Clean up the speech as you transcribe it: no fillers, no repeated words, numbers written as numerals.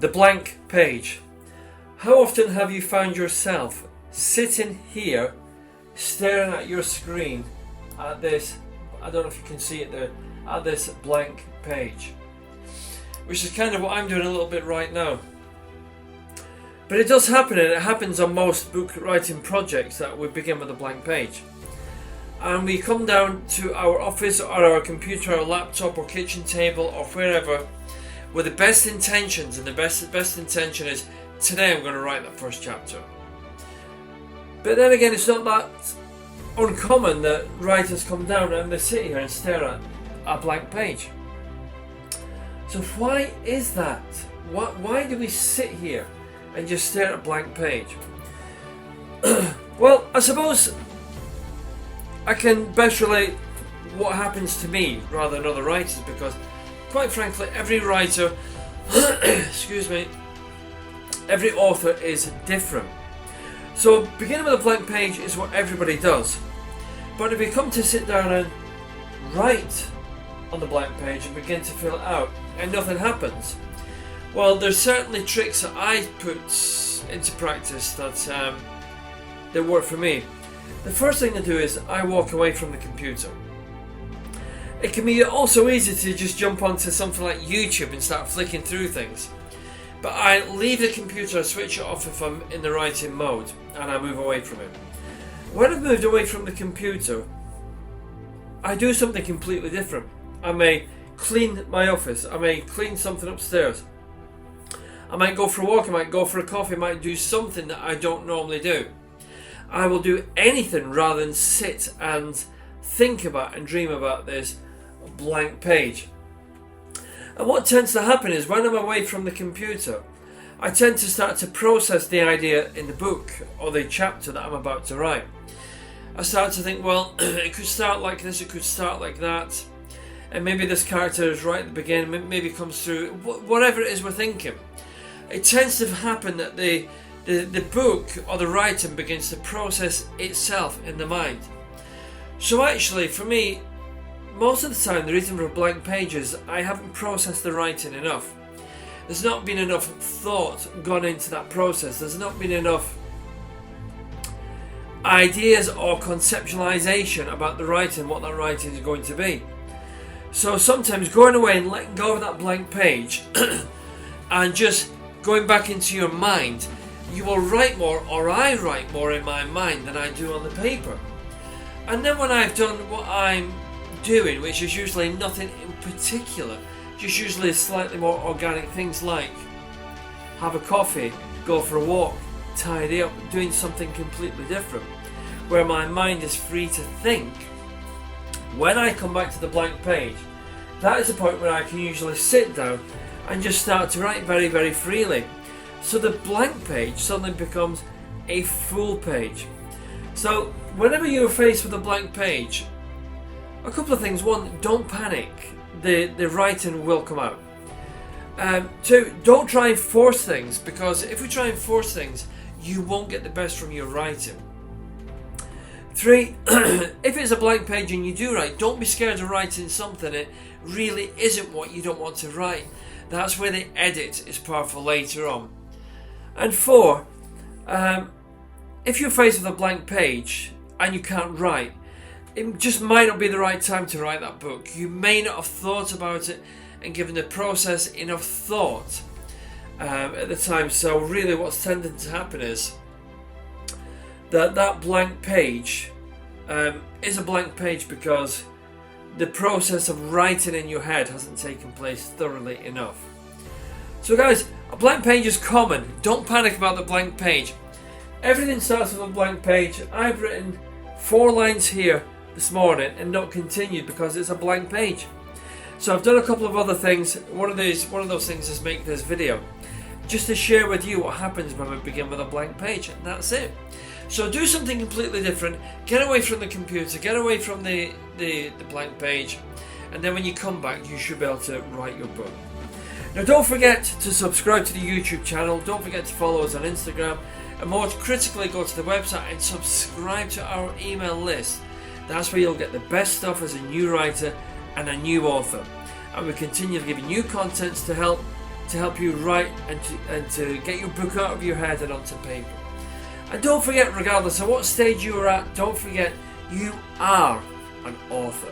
The blank page. How often have you found yourself sitting here staring at your screen at this, I don't know if you can see it there, at this blank page, which is kind of what I'm doing a little bit right now. But it does happen, and it happens on most book writing projects that we begin with a blank page. And we come down to our office or our computer or laptop or kitchen table or wherever with the best intentions, and the best intention is, today I'm going to write that first chapter. But then again, it's not that uncommon that writers come down and they sit here and stare at a blank page. So why is that? Why do we sit here and just stare at a blank page? Well, I suppose I can best relate what happens to me rather than other writers, because quite frankly, every writer, excuse me, every author is different. So beginning with a blank page is what everybody does. But if we come to sit down and write on the blank page and begin to fill it out and nothing happens, well, there's certainly tricks that I put into practice that work for me. The first thing to do is I walk away from the computer. It can be also easy to just jump onto something like YouTube and start flicking through things. But I leave the computer, I switch it off if I'm in the writing mode, and I move away from it. When I've moved away from the computer, I do something completely different. I may clean my office, I may clean something upstairs, I might go for a walk, I might go for a coffee, I might do something that I don't normally do. I will do anything rather than sit and think about and dream about this blank page. And what tends to happen is when I'm away from the computer, I tend to start to process the idea in the book or the chapter that I'm about to write. I start to think, well, it could start like this, it could start like that, and maybe this character is right at the beginning, maybe it comes through, whatever it is we're thinking. It tends to happen that the book or the writing begins to process itself in the mind. So actually, for me, most of the time, the reason for a blank page is I haven't processed the writing enough. There's not been enough thought gone into that process. There's not been enough ideas or conceptualization about the writing, what that writing is going to be. So sometimes going away and letting go of that blank page and just going back into your mind, you will write more, or I write more in my mind than I do on the paper. And then when I've done what I'm doing, which is usually nothing in particular, just usually slightly more organic things like have a coffee, go for a walk, tidy up, doing something completely different, where my mind is free to think. When I come back to the blank page, that is the point where I can usually sit down and just start to write very, very freely. So the blank page suddenly becomes a full page. So whenever you're faced with a blank page, a couple of things. One, don't panic. The writing will come out. Two, don't try and force things, because if we try and force things, you won't get the best from your writing. Three, if it's a blank page and you do write, don't be scared of writing something that really isn't what you don't want to write. That's where the edit is powerful later on. And four, if you're faced with a blank page and you can't write, it just might not be the right time to write that book. You may not have thought about it and given the process enough thought at the time. So really what's tending to happen is that blank page is a blank page because the process of writing in your head hasn't taken place thoroughly enough. So guys, a blank page is common. Don't panic about the blank page. Everything starts with a blank page. I've written 4 lines here this morning and not continued because it's a blank page. So I've done a couple of other things. One of those things is make this video, just to share with you what happens when we begin with a blank page, and that's it. So do something completely different. Get away from the computer, get away from the blank page, and then when you come back, you should be able to write your book. Now don't forget to subscribe to the YouTube channel, don't forget to follow us on Instagram, and more critically, go to the website and subscribe to our email list. That's where you'll get the best stuff as a new writer and a new author. And we continue to give you new contents to help to help you write and to get your book out of your head and onto paper. And don't forget, regardless of what stage you are at, don't forget you are an author.